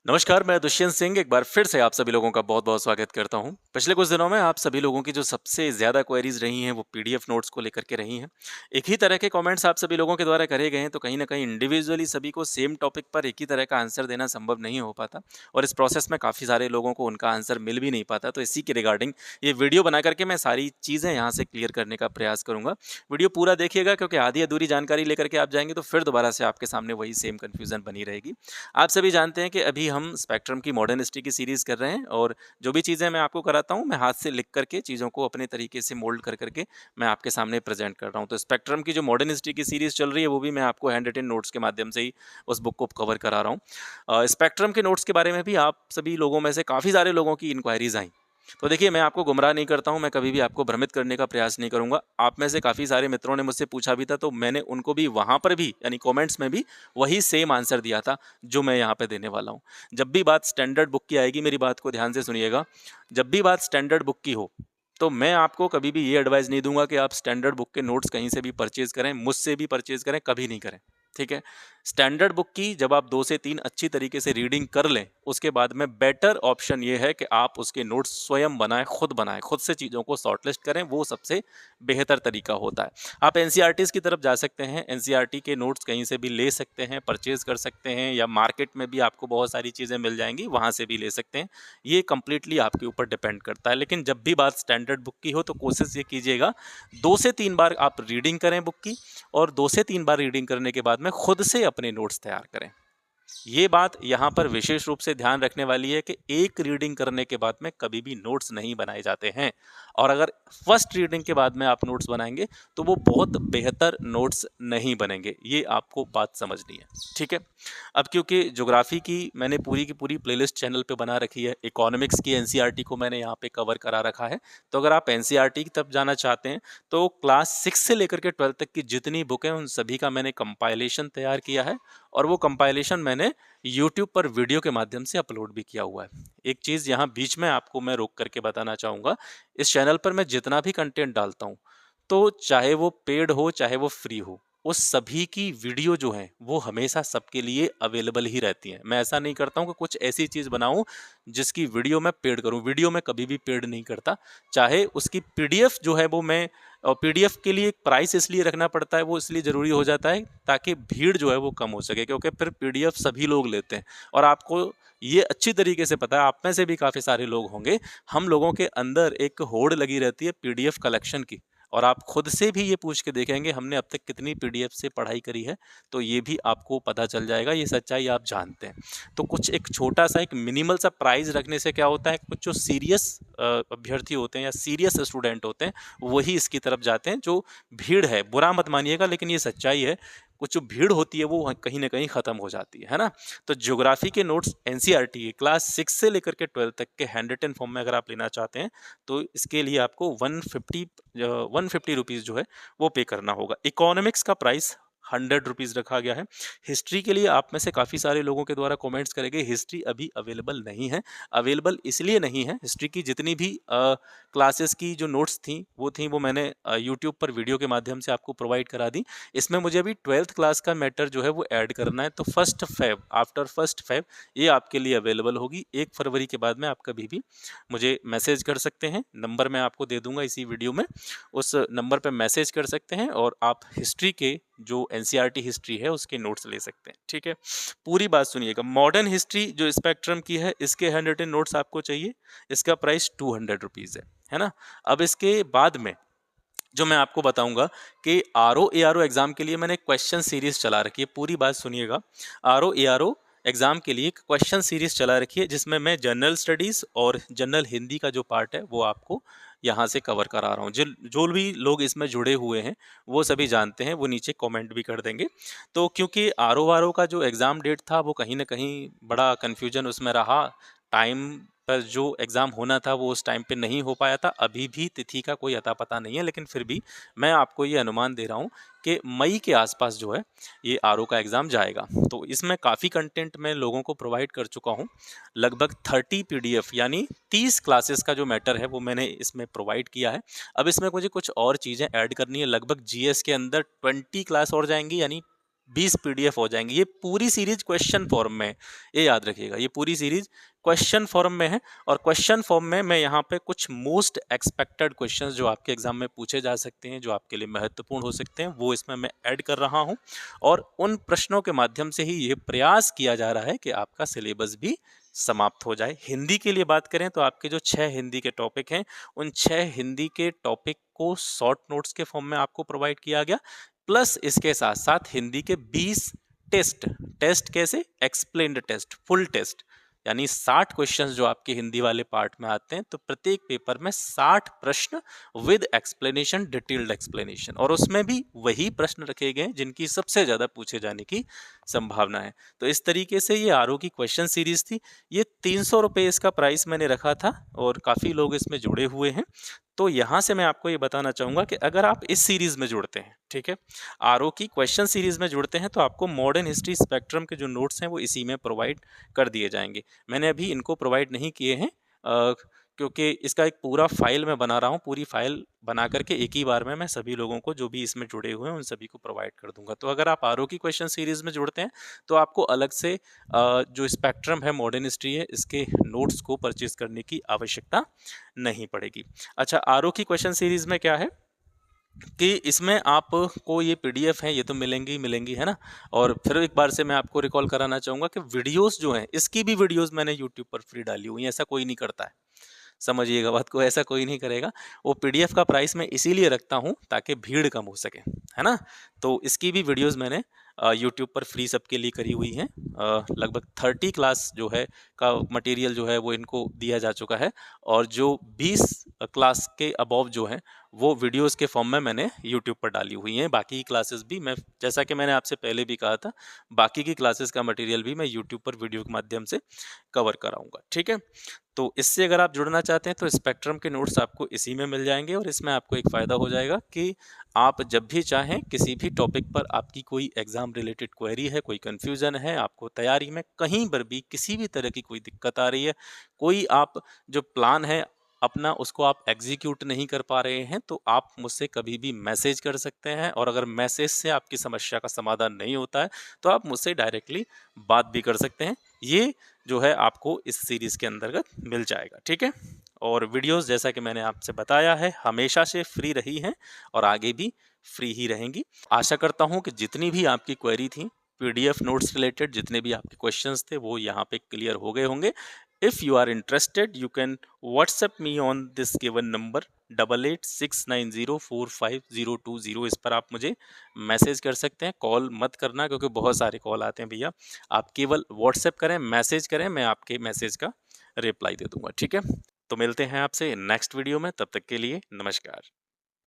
नमस्कार, मैं दुष्यंत सिंह एक बार फिर से आप सभी लोगों का बहुत-बहुत स्वागत करता हूँ। पिछले कुछ दिनों में आप सभी लोगों की जो सबसे ज़्यादा क्वेरीज़ रही हैं, वो पीडीएफ नोट्स को लेकर के रही हैं। एक ही तरह के कमेंट्स आप सभी लोगों के द्वारा करे गए हैं, तो कहीं न कहीं इंडिविजुअली सभी को सेम टॉपिक पर एक ही तरह का आंसर देना संभव नहीं हो पाता और इस प्रोसेस में काफ़ी सारे लोगों को उनका आंसर मिल भी नहीं पाता। तो इसी के रिगार्डिंग ये वीडियो बना कर के मैं सारी चीज़ें यहाँ से क्लियर करने का प्रयास करूँगा। वीडियो पूरा देखिएगा क्योंकि आधी-अधूरी जानकारी लेकर के आप जाएँगे, तो फिर दोबारा से आपके सामने वही सेम कन्फ्यूज़न बनी रहेगी। आप सभी जानते हैं कि अभी हम स्पेक्ट्रम की मॉडर्न हिस्ट्री की सीरीज़ कर रहे हैं और जो भी चीज़ें मैं आपको कराता हूँ, मैं हाथ से लिख करके चीज़ों को अपने तरीके से मोल्ड कर करके मैं आपके सामने प्रेज़ेंट कर रहा हूँ। तो स्पेक्ट्रम की जो मॉडर्न हिस्ट्री की सीरीज़ चल रही है, वो भी मैं आपको हैंड रिटन नोट्स के माध्यम से ही उस बुक को कवर करा रहा हूँ। स्पेक्ट्रम के नोट्स के बारे में भी आप सभी लोगों में से काफ़ी सारे लोगों की इंक्वायरीज़ आई। तो देखिए, मैं आपको गुमराह नहीं करता हूँ, मैं कभी भी आपको भ्रमित करने का प्रयास नहीं करूँगा। आप में से काफ़ी सारे मित्रों ने मुझसे पूछा भी था, तो मैंने उनको भी वहाँ पर भी यानी कमेंट्स में भी वही सेम आंसर दिया था, जो मैं यहाँ पे देने वाला हूँ। जब भी बात स्टैंडर्ड बुक की आएगी, मेरी बात को ध्यान से सुनिएगा, जब भी बात स्टैंडर्ड बुक की हो, तो मैं आपको कभी भी ये एडवाइस नहीं दूँगा कि आप स्टैंडर्ड बुक के नोट्स कहीं से भी परचेज़ करें, मुझसे भी परचेज़ करें, कभी नहीं करें, ठीक है? स्टैंडर्ड बुक की जब आप 2 से 3 अच्छी तरीके से रीडिंग कर लें, उसके बाद में बेटर ऑप्शन ये है कि आप उसके नोट्स स्वयं बनाएँ, खुद से चीज़ों को शॉर्टलिस्ट करें, वो सबसे बेहतर तरीका होता है। आप एनसीईआरटीज़ की तरफ जा सकते हैं, एनसीईआरटी के नोट्स कहीं से भी ले सकते हैं, परचेज़ कर सकते हैं या मार्केट में भी आपको बहुत सारी चीज़ें मिल जाएँगी, वहाँ से भी ले सकते हैं। ये कंप्लीटली आपके ऊपर डिपेंड करता है, लेकिन जब भी बात स्टैंडर्ड बुक की हो तो कोशिश ये कीजिएगा 2 से 3 बार आप रीडिंग करें बुक की और 2 से 3 बार रीडिंग करने के बाद में खुद से अपने नोट्स तैयार करें। ये बात यहाँ पर विशेष रूप से ध्यान रखने वाली है कि एक रीडिंग करने के बाद में कभी भी नोट्स नहीं बनाए जाते हैं और अगर फर्स्ट रीडिंग के बाद में आप नोट्स बनाएंगे तो वो बहुत बेहतर नोट्स नहीं बनेंगे। ये आपको बात समझनी है, ठीक है? अब क्योंकि ज्योग्राफी की मैंने पूरी की पूरी प्लेलिस्ट चैनल पे बना रखी है, इकोनॉमिक्स की एनसीईआरटी को मैंने यहाँ पे कवर करा रखा है, तो अगर आप एनसीईआरटी की तरफ जाना चाहते हैं तो क्लास 6 से लेकर के 12 तक की जितनी बुक हैं उन सभी का मैंने कंपाइलेशन तैयार किया है और वो कंपाइलेशन मैंने यूट्यूब पर वीडियो के माध्यम से अपलोड भी किया हुआ है। एक चीज़ यहाँ बीच में आपको मैं रोक करके बताना चाहूँगा, इस चैनल पर मैं जितना भी कंटेंट डालता हूँ, तो चाहे वो पेड हो, चाहे वो फ्री हो, उस सभी की वीडियो जो है, वो हमेशा सबके लिए अवेलेबल ही रहती हैं। मैं ऐसा नहीं करता हूँ कि कुछ ऐसी चीज़ बनाऊँ, जिसकी वीडियो मैं पेड करूँ। वीडियो मैं कभी भी पेड नहीं करता, चाहे उसकी पीडीएफ जो है वो मैं पीडीएफ के लिए एक प्राइस इसलिए रखना पड़ता है, वो इसलिए ज़रूरी हो जाता है ताकि भीड़ जो है वो कम हो सके क्योंकि फिर पीडीएफ सभी लोग लेते हैं और आपको ये अच्छी तरीके से पता है, आप में से भी काफ़ी सारे लोग होंगे, हम लोगों के अंदर एक होड़ लगी रहती है पीडीएफ कलेक्शन की और आप खुद से भी ये पूछ के देखेंगे हमने अब तक कितनी पीडीएफ से पढ़ाई करी है, तो ये भी आपको पता चल जाएगा, ये सच्चाई आप जानते हैं। तो कुछ एक छोटा-सा एक मिनिमल सा प्राइस रखने से क्या होता है, कुछ जो सीरियस अभ्यर्थी होते हैं या सीरियस स्टूडेंट होते हैं, वही इसकी तरफ जाते हैं। जो भीड़ है, बुरा मत मानिएगा लेकिन ये सच्चाई है, कुछ जो भीड़ होती है वो कहीं न कहीं ख़त्म हो जाती है ना? तो ज्योग्राफ़ी के नोट्स एनसीईआरटी के क्लास 6 से लेकर के 12 तक के हैंड रिटन फॉर्म में अगर आप लेना चाहते हैं, तो इसके लिए आपको 150 रुपीज़ जो है, वो पे करना होगा। इकोनॉमिक्स का प्राइस 100 रुपीज़ रखा गया है। हिस्ट्री के लिए आप में से काफ़ी सारे लोगों के द्वारा कमेंट्स करे गए, हिस्ट्री अभी अवेलेबल नहीं है। अवेलेबल इसलिए नहीं है, हिस्ट्री की जितनी भी क्लासेस की जो नोट्स थी, वो मैंने यूट्यूब पर वीडियो के माध्यम से आपको प्रोवाइड करा दी। इसमें मुझे अभी 12th क्लास का मैटर जो है वो ऐड करना है, तो आफ्टर 1 फ़ेब ये आपके लिए अवेलेबल होगी। 1 फरवरी के बाद में आप कभी भी मुझे मैसेज कर सकते हैं, नंबर मैं आपको दे दूँगा इसी वीडियो में। उस नंबर पे मैसेज कर सकते हैं और आप हिस्ट्री के जो एनसीईआरटी हिस्ट्री है उसके नोट्स ले सकते हैं, ठीक है? पूरी बात सुनिएगा, मॉडर्न हिस्ट्री जो स्पेक्ट्रम की है, इसके हैंड रिटन नोट्स आपको चाहिए, इसका प्राइस 200 रुपीज़ है ना? अब इसके बाद में जो मैं आपको बताऊंगा कि आरओ एआरओ एग्जाम के लिए मैंने क्वेश्चन सीरीज चला रखी है, पूरी बात सुनिएगा। आरओ एआरओ एग्जाम के लिए एक क्वेश्चन सीरीज चला रखी है जिसमें मैं जनरल स्टडीज और जनरल हिंदी का जो पार्ट है वो आपको यहाँ से कवर करा रहा हूँ। जो भी लोग इसमें जुड़े हुए हैं वो सभी जानते हैं, वो नीचे कमेंट भी कर देंगे। तो क्योंकि आरओ का जो एग्ज़ाम डेट था वो कहीं ना कहीं बड़ा कन्फ्यूजन उसमें रहा, टाइम पर जो एग्ज़ाम होना था वो उस टाइम पे नहीं हो पाया था। अभी भी तिथि का कोई अता पता नहीं है, लेकिन फिर भी मैं आपको ये अनुमान दे रहा हूँ कि मई के आसपास जो है ये आरओ का एग्ज़ाम जाएगा। तो इसमें काफ़ी कंटेंट मैं लोगों को प्रोवाइड कर चुका हूँ। लगभग 30 पीडीएफ यानी 30 क्लासेस का जो मैटर है वो मैंने इसमें प्रोवाइड किया है। अब इसमें मुझे कुछ और चीज़ें ऐड करनी है, लगभग जीएस के अंदर 20 क्लास और जाएंगी, यानी 20 पीडीएफ हो जाएंगे। ये पूरी सीरीज क्वेश्चन फॉर्म में है, ये याद रखिएगा, ये पूरी सीरीज क्वेश्चन फॉर्म में है। और क्वेश्चन फॉर्म में मैं यहाँ पे कुछ मोस्ट एक्सपेक्टेड क्वेश्चंस जो आपके एग्जाम में पूछे जा सकते हैं, जो आपके लिए महत्वपूर्ण हो सकते हैं, वो इसमें मैं ऐड कर रहा हूँ। और उन प्रश्नों के माध्यम से ही ये प्रयास किया जा रहा है कि आपका सिलेबस भी समाप्त हो जाए। हिंदी के लिए बात करें तो आपके जो 6 हिंदी के टॉपिक हैं, उन 6 हिंदी के टॉपिक को शॉर्ट नोट्स के फॉर्म में आपको प्रोवाइड किया गया, प्लस इसके साथ साथ हिंदी के 20 टेस्ट कैसे, एक्सप्लेन्ड टेस्ट, फुल टेस्ट, यानी 60 क्वेश्चंस जो आपके हिंदी वाले पार्ट में आते हैं। तो प्रत्येक पेपर में 60 प्रश्न विद एक्सप्लेनेशन, डिटेल्ड एक्सप्लेनेशन, और उसमें भी वही प्रश्न रखे गए जिनकी सबसे ज्यादा पूछे जाने की संभावना है। तो इस तरीके से ये आरओ की क्वेश्चन सीरीज थी। ये 300 रुपये इसका प्राइस मैंने रखा था और काफ़ी लोग इसमें जुड़े हुए हैं। तो यहाँ से मैं आपको ये बताना चाहूँगा कि अगर आप इस सीरीज़ में जुड़ते हैं, ठीक है, आरओ की क्वेश्चन सीरीज़ में जुड़ते हैं, तो आपको मॉडर्न हिस्ट्री स्पेक्ट्रम के जो नोट्स हैं वो इसी में प्रोवाइड कर दिए जाएंगे। मैंने अभी इनको प्रोवाइड नहीं किए हैं क्योंकि इसका एक पूरा फाइल मैं बना रहा हूँ। पूरी फाइल बना करके एक ही बार में मैं सभी लोगों को, जो भी इसमें जुड़े हुए हैं, उन सभी को प्रोवाइड कर दूंगा। तो अगर आप आरओ की क्वेश्चन सीरीज में जुड़ते हैं तो आपको अलग से जो स्पेक्ट्रम है, मॉडर्न हिस्ट्री है, इसके नोट्स को परचेज करने की आवश्यकता नहीं पड़ेगी। अच्छा, आरओ की क्वेश्चन सीरीज में क्या है कि इसमें आपको ये पीडीएफ है, ये तो मिलेंगी ही मिलेंगी, है ना। और फिर एक बार से मैं आपको रिकॉल कराना चाहूँगा कि वीडियोस जो हैं, इसकी भी वीडियोस मैंने यूट्यूब पर फ्री डाली हुई हैं। ऐसा कोई नहीं करता है, समझिएगा बात को, ऐसा कोई नहीं करेगा। वो पीडीएफ का प्राइस मैं इसीलिए रखता हूँ ताकि भीड़ कम हो सके, है ना। तो इसकी भी वीडियोस मैंने यूट्यूब पर फ्री सबके लिए करी हुई हैं। लगभग 30 क्लास जो है का मटेरियल जो है वो इनको दिया जा चुका है, और जो 20 क्लास के अबव जो है वो वीडियोस के फॉर्म में मैंने यूट्यूब पर डाली हुई हैं। बाकी की क्लासेस भी मैं, जैसा कि मैंने आपसे पहले भी कहा था, बाकी की क्लासेस का मटेरियल भी मैं यूट्यूब पर वीडियो के माध्यम से कवर कराऊंगा, ठीक है। तो इससे अगर आप जुड़ना चाहते हैं तो स्पेक्ट्रम के नोट्स आपको इसी में मिल जाएंगे, और इसमें आपको एक फ़ायदा हो जाएगा कि आप जब भी चाहें, किसी भी टॉपिक पर आपकी कोई एग्ज़ाम रिलेटेड क्वेरी है, कोई कन्फ्यूज़न है, आपको तैयारी में कहीं पर भी किसी भी तरह की कोई दिक्कत आ रही है, कोई आप जो प्लान है अपना उसको आप एग्जीक्यूट नहीं कर पा रहे हैं, तो आप मुझसे कभी भी मैसेज कर सकते हैं। और अगर मैसेज से आपकी समस्या का समाधान नहीं होता है तो आप मुझसे डायरेक्टली बात भी कर सकते हैं। ये जो है आपको इस सीरीज़ के अंतर्गत मिल जाएगा, ठीक है। और वीडियोस, जैसा कि मैंने आपसे बताया है, हमेशा से फ्री रही हैं और आगे भी फ्री ही रहेंगी। आशा करता हूँ कि जितनी भी आपकी क्वेरी थी, पीडीएफ नोट्स रिलेटेड जितने भी आपके क्वेश्चंस थे, वो यहाँ पे क्लियर हो गए होंगे। If you are interested you can WhatsApp me on this given number 8869045020। इस पर आप मुझे मैसेज कर सकते हैं, कॉल मत करना क्योंकि बहुत सारे कॉल आते हैं भैया। आप केवल व्हाट्सएप करें, मैसेज करें, मैं आपके मैसेज का रिप्लाई दे दूंगा, ठीक है। तो मिलते हैं आपसे नेक्स्ट वीडियो में, तब तक के लिए नमस्कार।